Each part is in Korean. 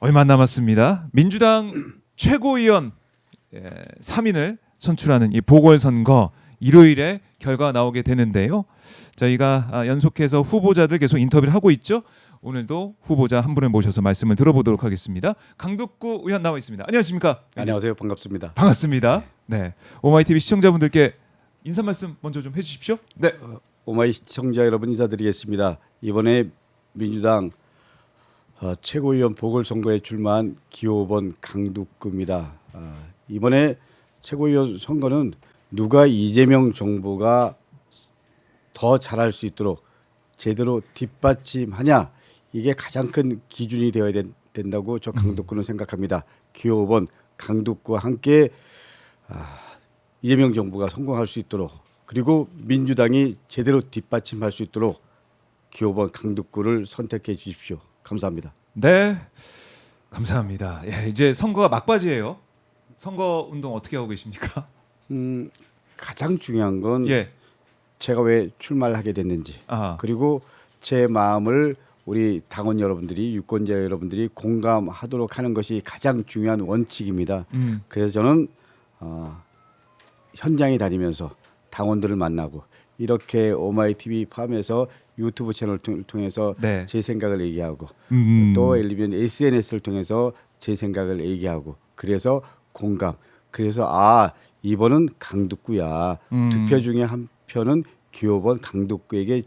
얼마 안 남았습니다. 민주당 최고위원 3인을 선출하는 이 보궐선거 일요일에 결과가 나오게 되는데요. 저희가 연속해서 후보자들 계속 인터뷰를 하고 있죠. 오늘도 후보자 한 분을 모셔서 말씀을 들어보도록 하겠습니다. 강두구 의원 나와 있습니다. 안녕하십니까? 안녕하세요. 반갑습니다. 반갑습니다. 네, 오마이TV 시청자분들께 인사 말씀 먼저 좀 해주십시오. 네. 오마이 시청자 여러분 인사드리겠습니다. 이번에 민주당 최고위원 보궐선거에 출마한 기호5번 강두구입니다. 이번에 최고위원 선거는 누가 이재명 정부가 더 잘할 수 있도록 제대로 뒷받침하냐, 이게 가장 큰 기준이 되어야 된다고 저 강두구는 생각합니다. 기호5번 강두구와 함께 이재명 정부가 성공할 수 있도록, 그리고 민주당이 제대로 뒷받침할 수 있도록 기호5번 강두구를 선택해 주십시오. 감사합니다. 네, 감사합니다. 예, 이제 선거가 막바지예요. 선거 운동 어떻게 하고 계십니까? 가장 중요한 건 예. 제가 왜 출마를 하게 됐는지, 아. 그리고 제 마음을 우리 당원 여러분들이, 유권자 여러분들이 공감하도록 하는 것이 가장 중요한 원칙입니다. 그래서 저는 현장에 다니면서 당원들을 만나고, 이렇게 오마이TV 포함해서 유튜브 채널을 통해서 네. 제 생각을 얘기하고, 또 예를 들면 SNS를 통해서 제 생각을 얘기하고, 그래서 공감, 그래서 이번은 강두구야, 두 표 중에 한 표는 기호5번 강두구에게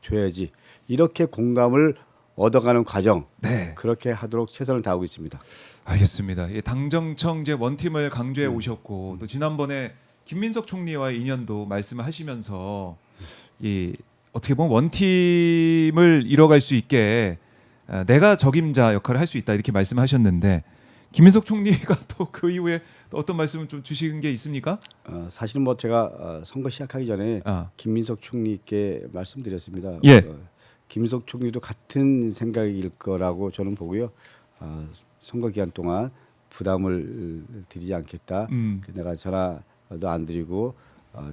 줘야지, 이렇게 공감을 얻어가는 과정, 네. 그렇게 하도록 최선을 다하고 있습니다. 알겠습니다. 예, 당정청 이제 원팀을 강조해 오셨고, 또 지난번에 김민석 총리와의 인연도 말씀을 하시면서 이 어떻게 보면 원팀을 이뤄갈 수 있게 내가 적임자 역할을 할 수 있다, 이렇게 말씀하셨는데, 김민석 총리가 또 그 이후에 또 어떤 말씀을 좀 주신 게 있습니까? 사실은 뭐 제가 선거 시작하기 전에 김민석 총리께 말씀드렸습니다. 예. 김민석 총리도 같은 생각일 거라고 저는 보고요. 선거 기간 동안 부담을 드리지 않겠다. 내가 전화도 안 드리고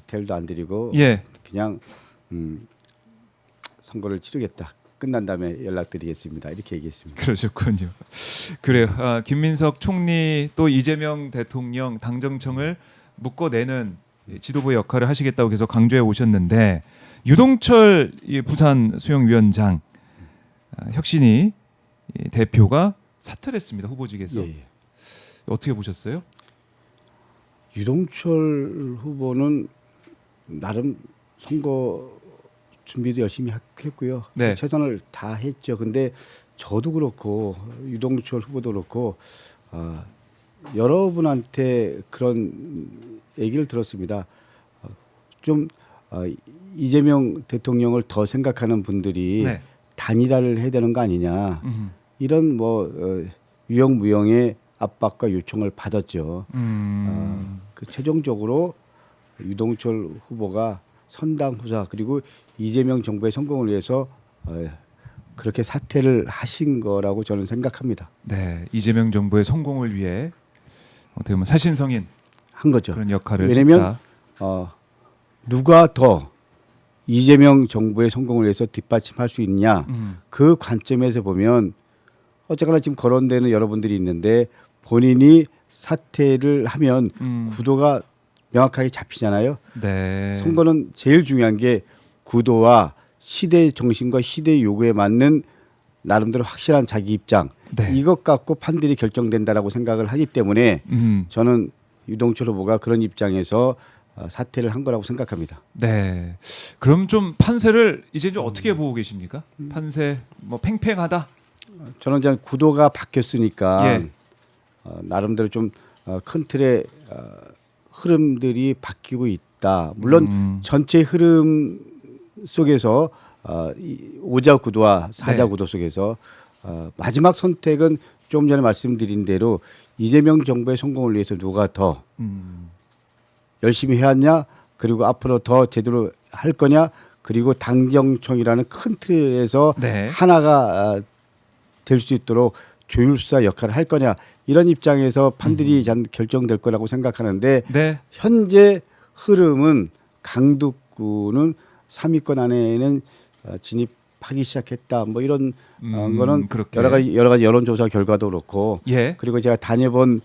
텔도 안 드리고, 예. 그냥 선거를 치르겠다. 끝난 다음에 연락드리겠습니다. 이렇게 얘기했습니다. 그러셨군요. 그래요. 김민석 총리 또 이재명 대통령 당정청을 묶어내는 지도부 역할을 하시겠다고 계속 강조해 오셨는데, 유동철 부산 수영위원장 혁신위 대표가 사퇴를 했습니다. 후보직에서. 예. 어떻게 보셨어요? 유동철 후보는 나름 선거 준비도 열심히 했고요. 네. 최선을 다했죠. 근데 저도 그렇고 유동철 후보도 그렇고 여러분한테 그런 얘기를 들었습니다. 좀 이재명 대통령을 더 생각하는 분들이 네. 단일화를 해야 되는 거 아니냐, 이런 유영무영의 압박과 요청을 받았죠. 최종적으로 유동철 후보가 선당 후사, 그리고 이재명 정부의 성공을 위해서 그렇게 사퇴를 하신 거라고 저는 생각합니다. 네, 이재명 정부의 성공을 위해 어떻게 보면 사신성인 한 거죠. 그런 역할을 왜냐하면 누가 더 이재명 정부의 성공을 위해서 뒷받침할 수 있냐, 그 관점에서 보면 어쨌거나 지금 거론되는 여러분들이 있는데, 본인이 사퇴를 하면 구도가 명확하게 잡히잖아요. 네. 선거는 제일 중요한 게 구도와 시대 정신과 시대 요구에 맞는 나름대로 확실한 자기 입장, 네. 이것 갖고 판들이 결정된다라고 생각을 하기 때문에 저는 유동철 후보가 그런 입장에서 사퇴를 한 거라고 생각합니다. 네. 그럼 좀 판세를 이제 좀 어떻게 보고 계십니까? 판세 뭐 팽팽하다. 저는 이제 구도가 바뀌었으니까 예. 나름대로 좀 큰 틀의 흐름들이 바뀌고 있다. 물론 전체 흐름 속에서 오자 구도와 사자 네. 구도 속에서 마지막 선택은 좀 전에 말씀드린 대로 이재명 정부의 성공을 위해서 누가 더 열심히 해왔냐, 그리고 앞으로 더 제대로 할 거냐, 그리고 당정청이라는 큰 틀에서 네. 하나가 될 수 있도록 조율사 역할을 할 거냐, 이런 입장에서 판들이 결정될 거라고 생각하는데, 네. 현재 흐름은 강두구는 3위권 안에는 하기 시작했다. 뭐 이런 거는 그렇게. 여러 가지 여론조사 결과도 그렇고 예. 그리고 제가 다녀본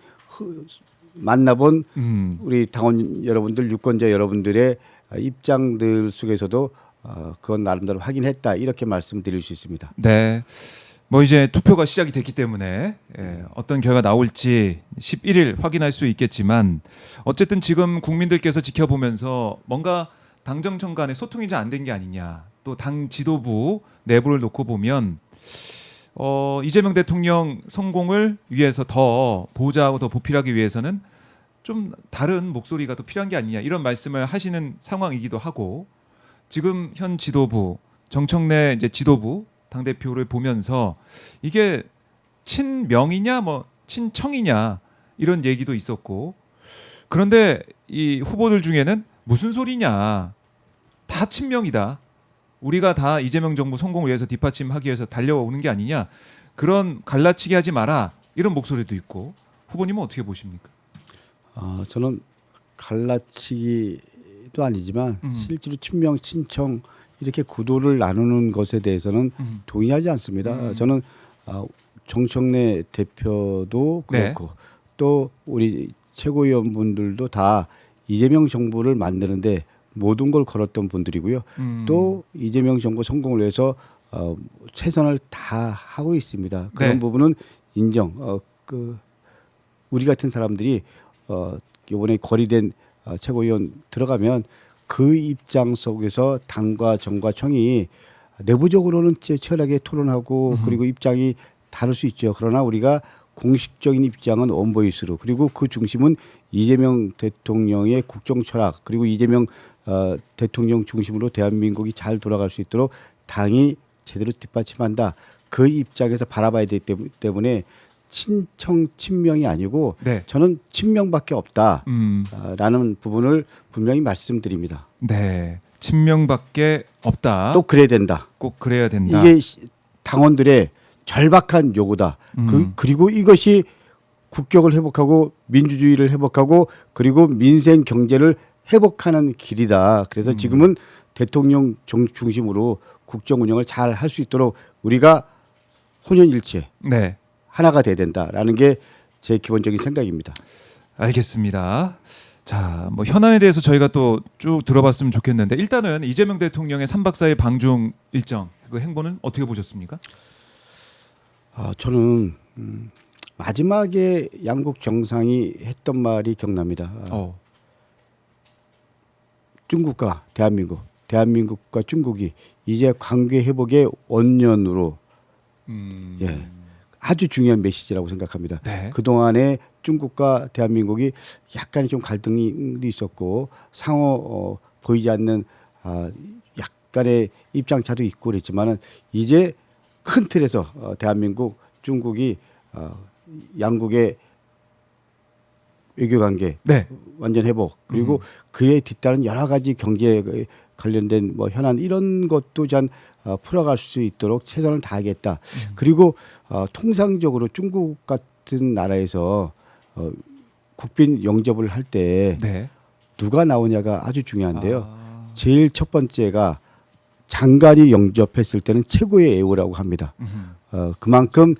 만나본 우리 당원 여러분들 유권자 여러분들의 입장들 속에서도 그건 나름대로 확인했다 이렇게 말씀드릴 수 있습니다. 네. 뭐 이제 투표가 시작이 됐기 때문에 어떤 결과 나올지 11일 확인할 수 있겠지만 어쨌든 지금 국민들께서 지켜보면서 뭔가 당정청 간에 소통이 잘 안 된 게 아니냐. 또 당 지도부 내부를 놓고 보면 이재명 대통령 성공을 위해서 더 보호자하고 더 보필하기 위해서는 좀 다른 목소리가 더 필요한 게 아니냐 이런 말씀을 하시는 상황이기도 하고 지금 현 지도부 정청래 이제 지도부 당 대표를 보면서 이게 친명이냐 뭐 친청이냐 이런 얘기도 있었고 그런데 이 후보들 중에는 무슨 소리냐 다 친명이다. 우리가 다 이재명 정부 성공을 위해서 뒷받침하기 위해서 달려오는 게 아니냐 그런 갈라치기 하지 마라 이런 목소리도 있고 후보님은 어떻게 보십니까? 저는 갈라치기도 아니지만 실제로 친명 친청 이렇게 구도를 나누는 것에 대해서는 동의하지 않습니다. 저는 정청래 대표도 그렇고 또 우리 최고위원분들도 다 이재명 정부를 만드는데 모든 걸 걸었던 분들이고요. 또 이재명 정부 성공을 위해서 최선을 다 하고 있습니다. 그런 부분은 인정. 우리 같은 사람들이 이번에 거리된 최고위원 들어가면 그 입장 속에서 당과 정과 청이 내부적으로는 치열하게 토론하고 그리고 입장이 다를 수 있죠. 그러나 우리가 공식적인 입장은 원보이스로 그리고 그 중심은 이재명 대통령의 국정 철학 그리고 이재명 대통령 중심으로 대한민국이 잘 돌아갈 수 있도록 당이 제대로 뒷받침한다. 그 입장에서 바라봐야 되기 때문에 친청 친명이 아니고 저는 친명밖에 없다라는 부분을 분명히 말씀드립니다. 네, 친명밖에 없다. 또 그래야 된다. 꼭 그래야 된다. 이게 당원들의 절박한 요구다. 그리고 이것이 국격을 회복하고 민주주의를 회복하고 그리고 민생 경제를 회복하는 길이다. 그래서 지금은 대통령 중심으로 국정 운영을 잘 할 수 있도록 우리가 혼연일체 하나가 돼야 된다라는 게 제 기본적인 생각입니다. 알겠습니다. 자, 뭐 현안에 대해서 저희가 또 쭉 들어봤으면 좋겠는데 일단은 이재명 대통령의 3박 4일 방중 일정 그 행보는 어떻게 보셨습니까? 저는 마지막에 양국 정상이 했던 말이 기억납니다. 중국과 대한민국과 중국이 이제 관계 회복의 원년으로 아주 중요한 메시지라고 생각합니다. 그동안에 중국과 대한민국이 약간의 좀 갈등이 있었고 상호 보이지 않는 약간의 입장차도 있고 그랬지만은 이제 큰 틀에서 대한민국, 중국이 양국의 외교관계 완전 회복 그리고 그에 뒤따른 여러 가지 경제 관련된 뭐 현안 이런 것도 전 풀어갈 수 있도록 최선을 다하겠다. 그리고 통상적으로 중국 같은 나라에서 국빈 영접을 할 때 누가 나오냐가 아주 중요한데요. 제일 첫 번째가 장관이 영접했을 때는 최고의 애우라고 합니다. 그만큼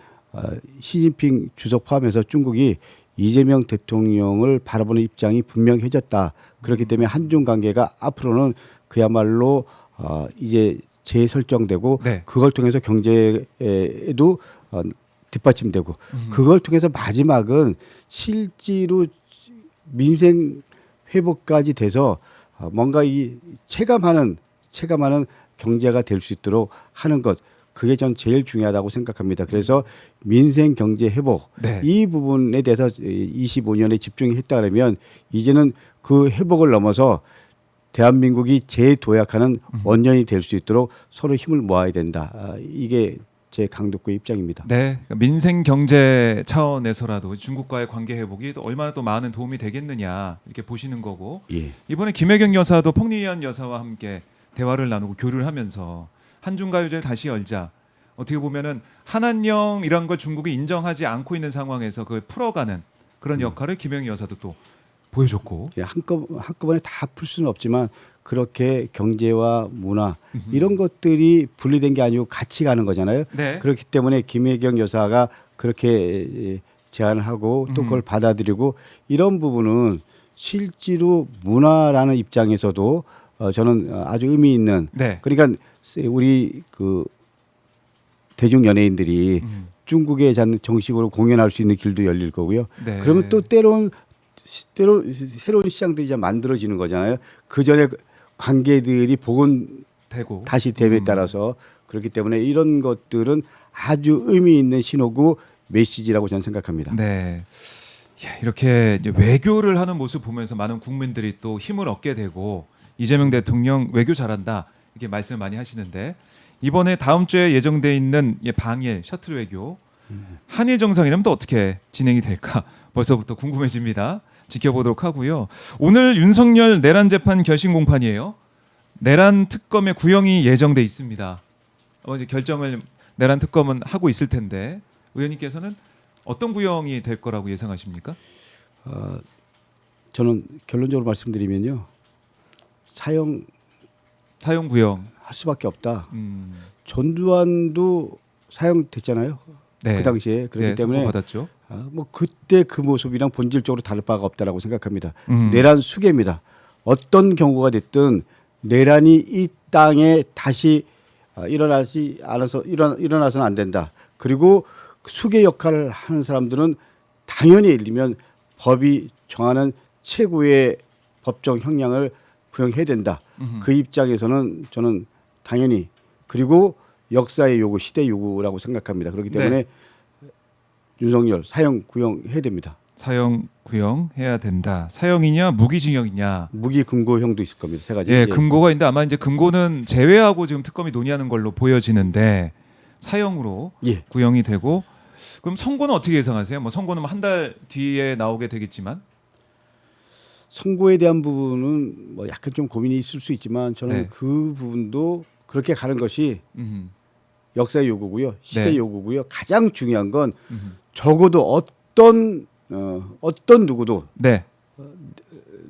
시진핑 주석 포함해서 중국이 이재명 대통령을 바라보는 입장이 분명해졌다. 그렇기 때문에 한중 관계가 앞으로는 그야말로 이제 재설정되고 그걸 통해서 경제에도 뒷받침되고 그걸 통해서 마지막은 실제로 민생 회복까지 돼서 뭔가 이 체감하는 경제가 될 수 있도록 하는 것 그게 전 제일 중요하다고 생각합니다. 그래서 민생 경제 회복 이 부분에 대해서 25년에 집중했다 그러면 이제는 그 회복을 넘어서 대한민국이 재도약하는 원년이 될 수 있도록 서로 힘을 모아야 된다. 이게 제 강독구의 입장입니다. 네, 민생 경제 차원에서라도 중국과의 관계 회복이 또 얼마나 또 많은 도움이 되겠느냐 이렇게 보시는 거고 이번에 김혜경 여사도 펑리현 여사와 함께 대화를 나누고 교류를 하면서 한중가요제를 다시 열자. 어떻게 보면은 한한령이란 걸 중국이 인정하지 않고 있는 상황에서 그걸 풀어가는 그런 역할을 김혜경 여사도 또 보여줬고 한꺼번에 다 풀 수는 없지만 그렇게 경제와 문화 이런 것들이 분리된 게 아니고 같이 가는 거잖아요. 네. 그렇기 때문에 김혜경 여사가 그렇게 제안을 하고 또 그걸 받아들이고 이런 부분은 실제로 문화라는 입장에서도 저는 아주 의미 있는 네. 그러니까 우리 그 대중 연예인들이 중국에 정식으로 공연할 수 있는 길도 열릴 거고요. 네. 그러면 또 때론 새로운 시장들이 이제 만들어지는 거잖아요. 그 전에 관계들이 복원되고 되고 다시 됨에 따라서 그렇기 때문에 이런 것들은 아주 의미 있는 신호고 메시지라고 저는 생각합니다. 네. 야, 이렇게 이제 외교를 하는 모습 보면서 많은 국민들이 또 힘을 얻게 되고 이재명 대통령 외교 잘한다 이렇게 말씀을 많이 하시는데 이번에 다음 주에 예정돼 있는 방일 셔틀 외교 한일 정상회담 또 어떻게 진행이 될까 벌써부터 궁금해집니다. 지켜보도록 하고요. 오늘 윤석열 내란 재판 결심 공판이에요. 내란 특검의 구형이 예정돼 있습니다. 이제 결정을 내란 특검은 하고 있을 텐데 의원님께서는 어떤 구형이 될 거라고 예상하십니까? 저는 결론적으로 말씀드리면요. 사형할 사형 구형. 수밖에 없다. 전두환도 사형됐잖아요. 네. 그 당시에 그렇기 네, 때문에 받았죠. 뭐 그때 그 모습이랑 본질적으로 다를 바가 없다라고 생각합니다. 음. 내란 수계입니다. 어떤 경우가 됐든 내란이 이 땅에 다시 일어나서는 안 된다. 그리고 수계 역할을 하는 사람들은 당연히 예를 들면 법이 정하는 최고의 법정 형량을 구형해야 된다. 그 입장에서는 저는 당연히 그리고 역사의 요구, 시대 요구라고 생각합니다. 그렇기 때문에 윤석열 사형 구형해야 됩니다. 사형 구형해야 된다. 사형이냐 무기징역이냐. 무기 금고형도 있을 겁니다. 세 가지. 예, 금고가 있는데 아마 이제 금고는 제외하고 지금 특검이 논의하는 걸로 보여지는데 사형으로 예. 구형이 되고 그럼 선고는 어떻게 예상하세요? 뭐 선고는 한 달 뒤에 나오게 되겠지만 선고에 대한 부분은 뭐 약간 좀 고민이 있을 수 있지만 저는 네. 그 부분도 그렇게 가는 것이 역사의 요구고요, 시대 네. 요구고요. 가장 중요한 건 적어도 어떤 누구도 네.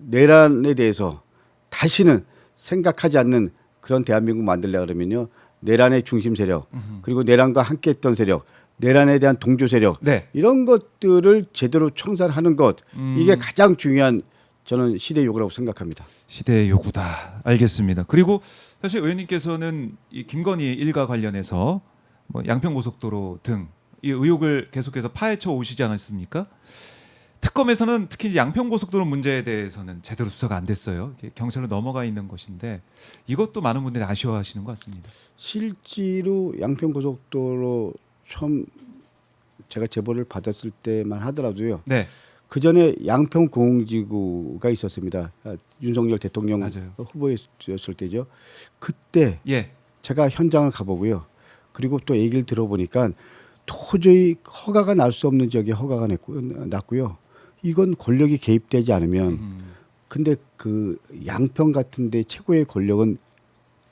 내란에 대해서 다시는 생각하지 않는 그런 대한민국 만들려 그러면요. 내란의 중심 세력 그리고 내란과 함께했던 세력, 내란에 대한 동조 세력 네. 이런 것들을 제대로 청산하는 것 이게 가장 중요한 저는 시대 요구라고 생각합니다. 시대의 요구다. 알겠습니다. 그리고 사실 의원님께서는 이 김건희 일가 관련해서 뭐 양평고속도로 등 이 의혹을 계속해서 파헤쳐 오시지 않았습니까? 특검에서는 특히 이제 양평고속도로 문제에 대해서는 제대로 수사가 안 됐어요. 경찰로 넘어가 있는 것인데 이것도 많은 분들이 아쉬워하시는 것 같습니다. 실제로 양평고속도로 처음 제가 제보를 받았을 때만 하더라도요. 네. 그 전에 양평공지구가 있었습니다. 윤석열 대통령 맞아요. 후보였을 때죠. 그때 예. 제가 현장을 가보고요. 그리고 또 얘기를 들어보니까 도저히 허가가 날 수 없는 지역에 허가가 났고요. 이건 권력이 개입되지 않으면 근데 그 양평 같은데 최고의 권력은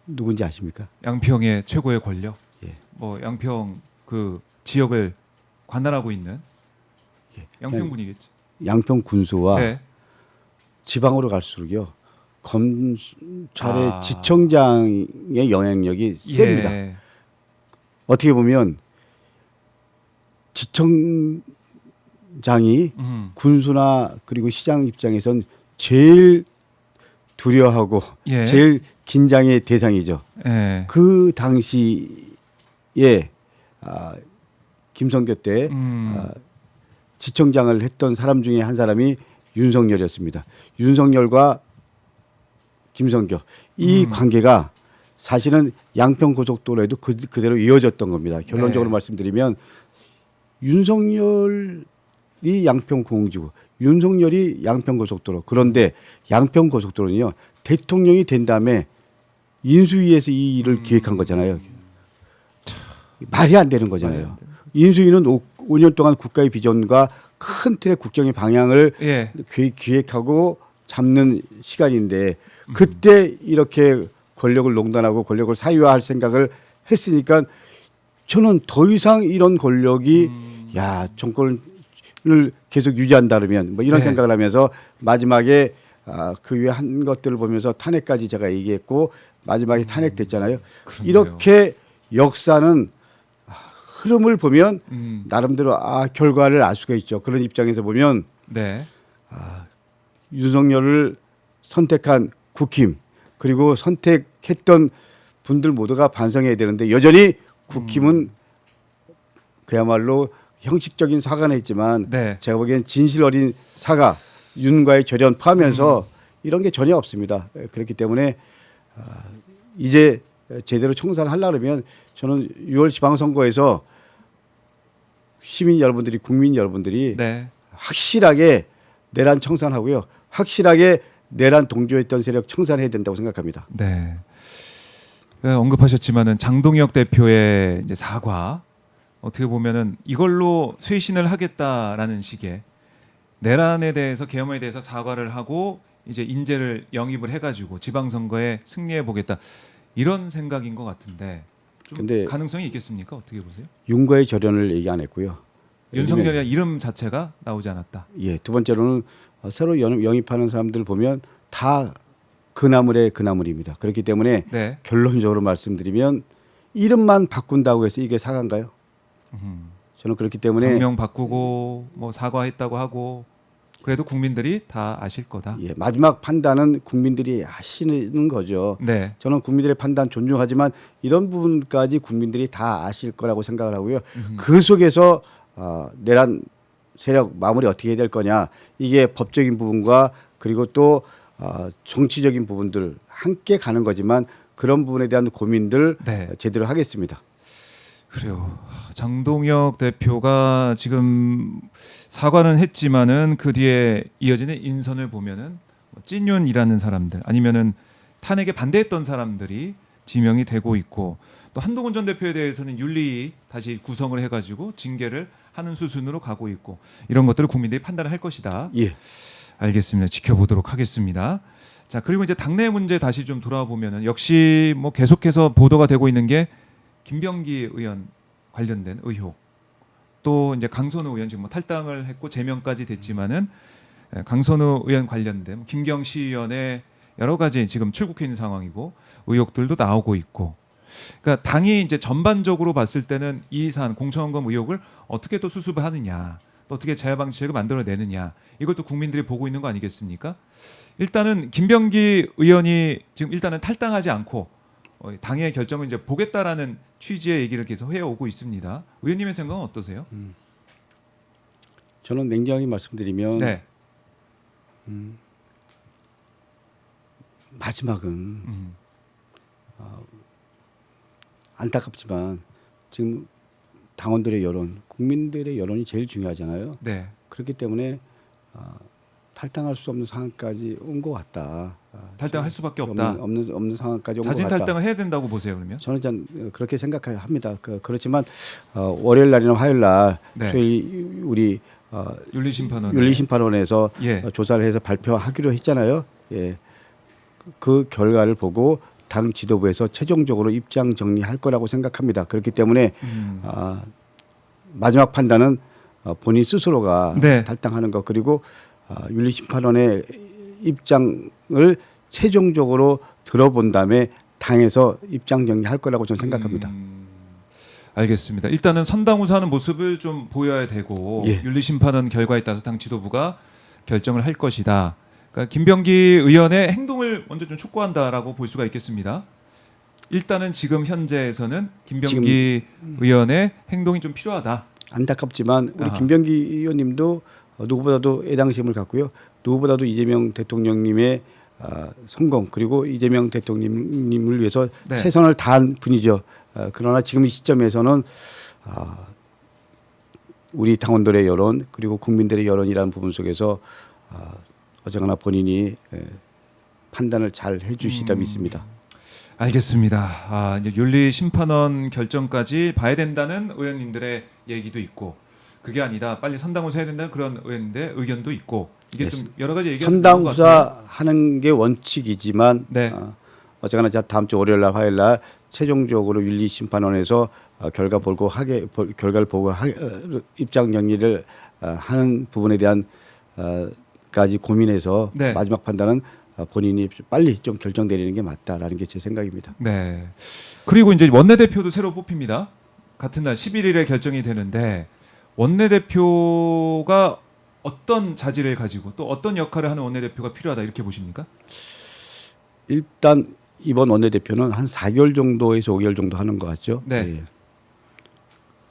누군지 아십니까? 양평의 최고의 권력. 예. 뭐 양평 그 지역을 관할하고 있는 양평군이겠죠. 양평 군수와 네. 지방으로 갈수록요. 검찰의 지청장의 영향력이 셉니다. 예. 어떻게 보면 지청장이 군수나 그리고 시장 입장에선 제일 두려워하고 예. 제일 긴장의 대상이죠. 예. 그 당시에 김성교 때 지청장을 했던 사람 중에 한 사람이 윤석열이었습니다. 윤석열과 김성교 이 관계가 사실은 양평고속도로에도 그대로 이어졌던 겁니다. 결론적으로 네. 말씀드리면 윤석열이 양평공지구, 윤석열이 양평고속도로. 그런데 양평고속도로는요. 대통령이 된 다음에 인수위에서 이 일을 기획한 거잖아요. 말이 안 되는 거잖아요. 인수위는 5년 동안 국가의 비전과 큰 틀의 국정의 방향을 예. 기획하고 잡는 시간인데 그때 이렇게 권력을 농단하고 권력을 사유화할 생각을 했으니까 저는 더 이상 이런 권력이 정권을 계속 유지한다면 뭐 이런 네. 생각을 하면서 마지막에 그 위에 한 것들을 보면서 탄핵까지 제가 얘기했고 마지막에 탄핵됐잖아요. 그렇네요. 이렇게 역사는 흐름을 보면 나름대로 결과를 알 수가 있죠. 그런 입장에서 보면 네. 윤석열을 선택한 국힘 그리고 선택했던 분들 모두가 반성해야 되는데 여전히 국힘은 그야말로 형식적인 사과는 했지만 네. 제가 보기엔 진실 어린 사과 윤과의 절연 포함해서 이런 게 전혀 없습니다. 그렇기 때문에 이제 제대로 총선을 하려고 그러면 저는 6월 지방선거에서 시민 여러분들이 국민 여러분들이 네. 확실하게 내란 청산하고요. 확실하게 내란 동조했던 세력 청산해야 된다고 생각합니다. 네. 언급하셨지만은 장동혁 대표의 이제 사과 어떻게 보면은 이걸로 쇄신을 하겠다라는 식의 내란에 대해서 계엄에 대해서 사과를 하고 이제 인재를 영입을 해가지고 지방선거에 승리해 보겠다 이런 생각인 것 같은데 좀 근데 가능성이 있겠습니까? 어떻게 보세요? 윤과의 절연을 얘기 안 했고요. 윤석열의 이름 자체가 나오지 않았다. 예, 두 번째로는 새로 영입하는 사람들 보면 다 그나물의 그나물입니다. 그렇기 때문에 네. 결론적으로 말씀드리면 이름만 바꾼다고 해서 이게 사과인가요? 저는 그렇기 때문에 당명 바꾸고 뭐 사과했다고 하고 그래도 국민들이 다 아실 거다. 예, 마지막 판단은 국민들이 아시는 거죠. 네. 저는 국민들의 판단 존중하지만 이런 부분까지 국민들이 다 아실 거라고 생각을 하고요. 그 속에서 내란 세력 마무리 어떻게 해야 될 거냐 이게 법적인 부분과 그리고 또 정치적인 부분들 함께 가는 거지만 그런 부분에 대한 고민들 네. 제대로 하겠습니다. 그래요. 장동혁 대표가 지금 사과는 했지만은 그 뒤에 이어지는 인선을 보면은 뭐 찐윤이라는 사람들 아니면은 탄핵에 반대했던 사람들이 지명이 되고 있고 또 한동훈 전 대표에 대해서는 윤리 다시 구성을 해가지고 징계를 하는 수순으로 가고 있고 이런 것들을 국민들이 판단을 할 것이다. 예. 알겠습니다. 지켜보도록 하겠습니다. 자 그리고 이제 당내 문제 다시 좀 돌아와 보면은 역시 뭐 계속해서 보도가 되고 있는 게 김병기 의원 관련된 의혹 또 이제 강선우 의원 지금 뭐 탈당을 했고 제명까지 됐지만은 강선우 의원 관련된 김경시 의원의 여러 가지 지금 출국해 있는 상황이고 의혹들도 나오고 있고 그러니까 당이 이제 전반적으로 봤을 때는 이 사안 공천원금 의혹을 어떻게 또 수습을 하느냐 또 어떻게 재발 방지책을 만들어내느냐 이것도 국민들이 보고 있는 거 아니겠습니까? 일단은 김병기 의원이 지금 일단은 탈당하지 않고 당의 결정을 이제 보겠다라는 취지의 얘기를 계속 해오고 있습니다. 의원님의 생각은 어떠세요? 저는 냉정하게 말씀드리면 네. 마지막은 안타깝지만 지금 당원들의 여론, 국민들의 여론이 제일 중요하잖아요. 네. 그렇기 때문에 탈당할 수 없는 상황까지 온 것 같다. 탈당할 수밖에 없다. 없는 상황까지 온 것 자진 같다. 탈당을 해야 된다고 보세요, 그러면? 저는 좀 그렇게 생각합니다. 그렇지만 월요일 날이나 화요일 날 네. 우리 윤리심판원 윤리심판원에서 예. 조사를 해서 발표하기로 했잖아요. 예. 그 결과를 보고 당 지도부에서 최종적으로 입장 정리할 거라고 생각합니다. 그렇기 때문에 마지막 판단은 본인 스스로가 네. 탈당하는 것 그리고 윤리심판원의 입장을 최종적으로 들어본 다음에 당에서 입장 정리할 거라고 저는 생각합니다. 알겠습니다. 일단은 선당우사하는 모습을 좀 보여야 되고 예. 윤리심판원 결과에 따라서 당 지도부가 결정을 할 것이다. 그러니까 김병기 의원의 행동을 먼저 좀 촉구한다라고 볼 수가 있겠습니다. 일단은 지금 현재에서는 김병기 의원의 행동이 좀 필요하다. 안타깝지만 우리 아하. 김병기 의원님도 누구보다도 애당심을 갖고요. 누구보다도 이재명 대통령님의 성공 그리고 이재명 대통령님을 위해서 네. 최선을 다한 분이죠. 그러나 지금 이 시점에서는 우리 당원들의 여론 그리고 국민들의 여론이라는 부분 속에서 어쨌거나 본인이 판단을 잘 해주시리라 믿습니다. 알겠습니다. 이제 윤리심판원 결정까지 봐야 된다는 의원님들의 얘기도 있고 그게 아니다. 빨리 선당우사 해야 된다는 그런 의원들의 의견도 있고 이게 좀 여러 가지 얘기가 나온 것 같아요. 선당우사하는 게 원칙이지만 네. 어쨌거나 다음 주 월요일 날 화요일 날 최종적으로 윤리심판원에서 결과를 보고 입장 정리를 하는 부분에 대한 까지 고민해서 네. 마지막 판단은 본인이 빨리 좀 결정 내리는 게 맞다라는 게 제 생각입니다. 네. 그리고 이제 원내대표도 새로 뽑힙니다. 같은 날 11일에 결정이 되는데 원내대표가 어떤 자질을 가지고 또 어떤 역할을 하는 원내대표가 필요하다 이렇게 보십니까? 일단 이번 원내대표는 한 4개월 정도에서 5개월 정도 하는 것 같죠. 네. 예.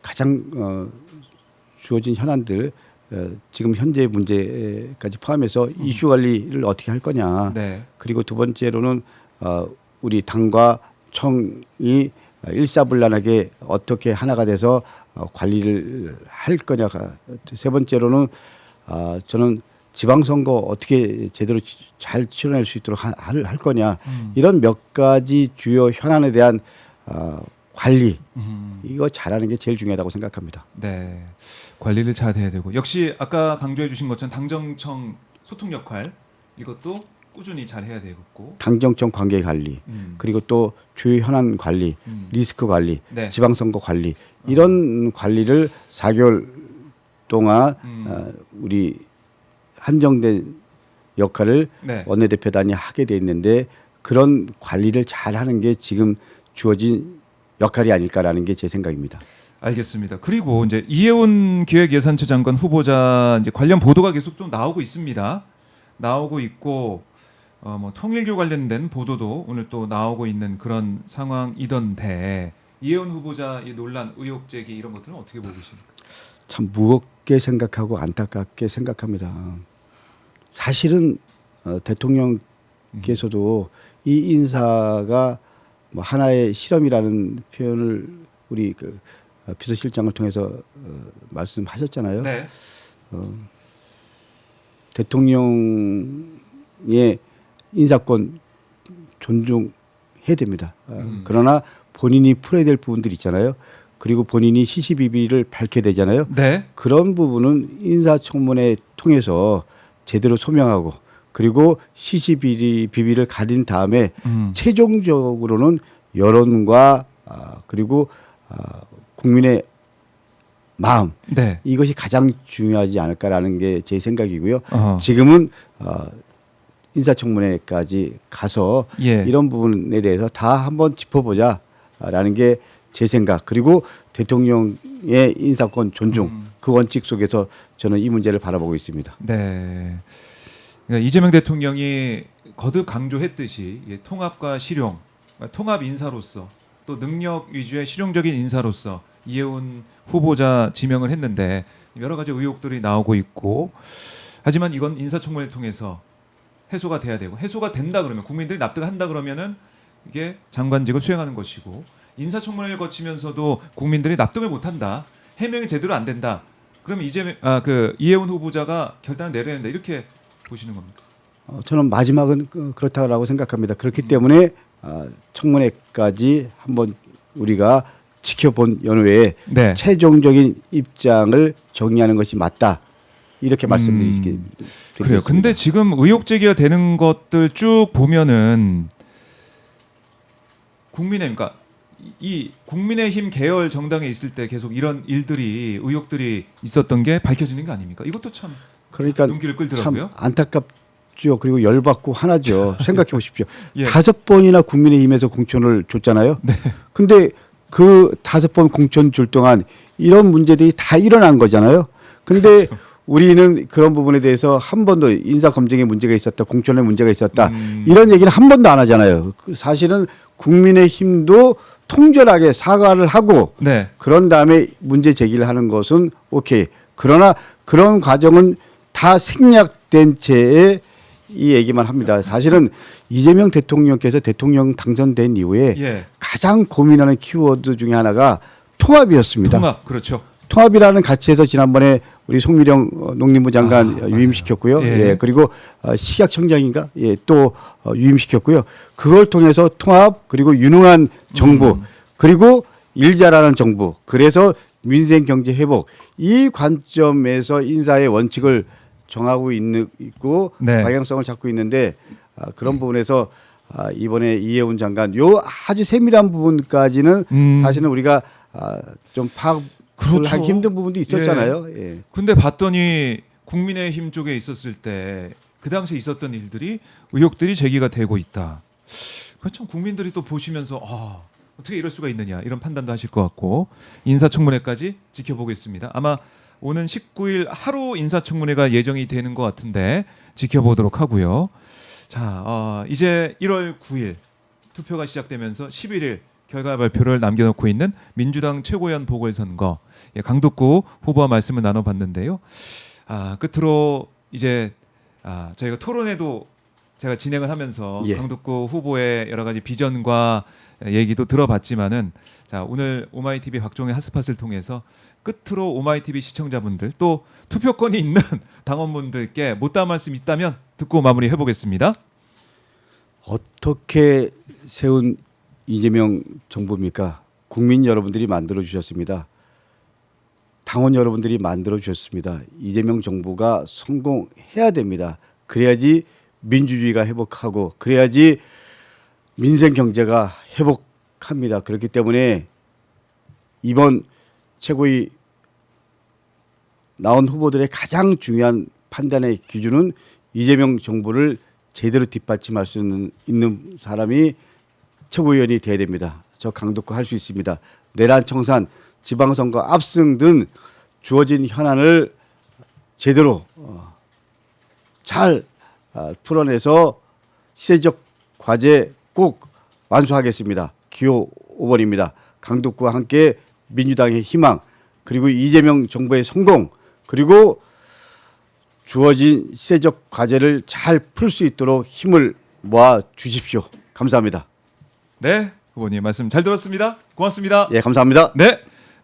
가장 주어진 현안들 지금 현재 문제까지 포함해서 이슈 관리를 어떻게 할 거냐. 네. 그리고 두 번째로는 우리 당과 청이 일사불란하게 어떻게 하나가 돼서 관리를 할 거냐가 세 번째로는 저는 지방선거 어떻게 제대로 잘 치러낼 수 있도록 할 거냐 이런 몇 가지 주요 현안에 대한 관리 이거 잘하는 게 제일 중요하다고 생각합니다. 네. 관리를 잘 해야 되고 역시 아까 강조해 주신 것처럼 당정청 소통 역할 이것도 꾸준히 잘 해야 되겠고 당정청 관계 관리 그리고 또 주요 현안 관리 리스크 관리 네. 지방선거 관리 이런 관리를 4개월 동안 우리 한정된 역할을 네. 원내대표단이 하게 돼 있는데 그런 관리를 잘하는 게 지금 주어진 역할이 아닐까라는 게 제 생각입니다. 알겠습니다. 그리고 이제 이해운 기획예산처 장관 후보자 이제 관련 보도가 계속 좀 나오고 있습니다. 나오고 있고 뭐 통일교 관련된 보도도 오늘 또 나오고 있는 그런 상황이던데 이해운 후보자 이 논란, 의혹 제기 이런 것들은 어떻게 보고 계십니까? 참 무겁게 생각하고 안타깝게 생각합니다. 사실은 대통령께서도 이 인사가 뭐 하나의 실험이라는 표현을 우리 그 비서실장을 통해서 말씀하셨잖아요. 네. 대통령의 인사권 존중해야 됩니다. 그러나 본인이 풀어야 될 부분들 있잖아요. 그리고 본인이 시시비비를 밝혀야 되잖아요. 네. 그런 부분은 인사청문회 통해서 제대로 소명하고 그리고 시시비비를 가린 다음에 최종적으로는 여론과 그리고 국민의 마음 네. 이것이 가장 중요하지 않을까라는 게 제 생각이고요. 어허. 지금은 인사청문회까지 가서 예. 이런 부분에 대해서 다 한번 짚어보자라는 게 제 생각. 그리고 대통령의 인사권 존중 그 원칙 속에서 저는 이 문제를 바라보고 있습니다. 네. 그러니까 이재명 대통령이 거듭 강조했듯이 통합과 실용, 통합 인사로서 또 능력 위주의 실용적인 인사로서 이해운 후보자 지명을 했는데 여러 가지 의혹들이 나오고 있고 하지만 이건 인사청문회를 통해서 해소가 돼야 되고 해소가 된다 그러면 국민들이 납득한다 그러면은 이게 장관직을 수행하는 것이고 인사청문회를 거치면서도 국민들이 납득을 못한다 해명이 제대로 안 된다 그러면 이해운 후보자가 결단을 내려야 된다 이렇게 보시는 겁니까? 저는 마지막은 그렇다고 생각합니다. 그렇기 때문에 청문회까지 한번 우리가 지켜본 연후에 네. 최종적인 입장을 정리하는 것이 맞다. 이렇게 말씀드리겠습니다. 그래요. 근데 지금 의혹 제기가 되는 것들 쭉 보면은 그러니까 이 국민의힘 계열 정당에 있을 때 계속 이런 일들이 의혹들이 있었던 게 밝혀지는 게 아닙니까? 이것도 참 그러니까 눈길을 끌더라고요. 참 안타깝죠. 그리고 열받고 화나죠. 생각해 보십시오. 예. 5번이나 국민의힘에서 공천을 줬잖아요. 네. 근데 그 5번 공천 줄 동안 이런 문제들이 다 일어난 거잖아요. 근데 우리는 그런 부분에 대해서 한 번도 인사 검증에 문제가 있었다, 공천에 문제가 있었다 이런 얘기는 한 번도 안 하잖아요. 사실은 국민의힘도 통절하게 사과를 하고 네. 그런 다음에 문제 제기를 하는 것은 오케이. 그러나 그런 과정은 다 생략된 채에 이 얘기만 합니다. 사실은 이재명 대통령께서 대통령 당선된 이후에 예. 가장 고민하는 키워드 중에 하나가 통합이었습니다. 통합 그렇죠. 통합이라는 가치에서 지난번에 우리 송미령 농림부 장관 유임시켰고요. 예. 예. 그리고 식약청장인가 또 유임시켰고요. 그걸 통해서 통합 그리고 유능한 정부 그리고 일 잘하는 정부 그래서 민생 경제 회복 이 관점에서 인사의 원칙을 정하고 있고 네. 방향성을 잡고 있는데 그런 부분에서 이번에 이해운 장관 요 아주 세밀한 부분까지는 사실은 우리가 좀 파악을 그렇죠. 하기 힘든 부분도 있었잖아요. 예. 근데 봤더니 국민의힘 쪽에 있었을 때 그 당시 있었던 일들이 의혹들이 제기가 되고 있다. 그참 국민들이 또 보시면서 어떻게 이럴 수가 있느냐 이런 판단도 하실 것 같고 인사청문회까지 지켜보겠습니다. 아마 오는 19일 하루 인사청문회가 예정이 되는 것 같은데 지켜보도록 하고요. 자, 이제 1월 9일 투표가 시작되면서 11일 결과 발표를 남겨놓고 있는 민주당 최고위원 보궐선거 강덕구 후보와 말씀을 나눠봤는데요. 끝으로 이제 저희가 토론회도 제가 진행을 하면서 예. 강덕구 후보의 여러 가지 비전과 얘기도 들어봤지만은 자 오늘 오마이TV 박종의 핫스팟을 통해서 끝으로 오마이TV 시청자분들 또 투표권이 있는 당원분들께 못다한 말씀 있다면 듣고 마무리해 보겠습니다. 어떻게 세운 이재명 정부입니까? 국민 여러분들이 만들어 주셨습니다. 당원 여러분들이 만들어 주셨습니다. 이재명 정부가 성공해야 됩니다. 그래야지 민주주의가 회복하고 그래야지 민생 경제가 회복합니다. 그렇기 때문에 이번 최고위 나온 후보들의 가장 중요한 판단의 기준은 이재명 정부를 제대로 뒷받침할 수 있는 사람이 최고위원이 돼야 됩니다. 저 강덕구 할 수 있습니다. 내란 청산, 지방선거 압승 등 주어진 현안을 제대로 잘 풀어내서 시대적 과제 꼭 완수하겠습니다. 기호 5번입니다. 강덕구와 함께 민주당의 희망 그리고 이재명 정부의 성공 그리고 주어진 시대적 과제를 잘 풀 수 있도록 힘을 모아 주십시오. 감사합니다. 네, 후보님 말씀 잘 들었습니다. 고맙습니다. 예, 감사합니다. 네.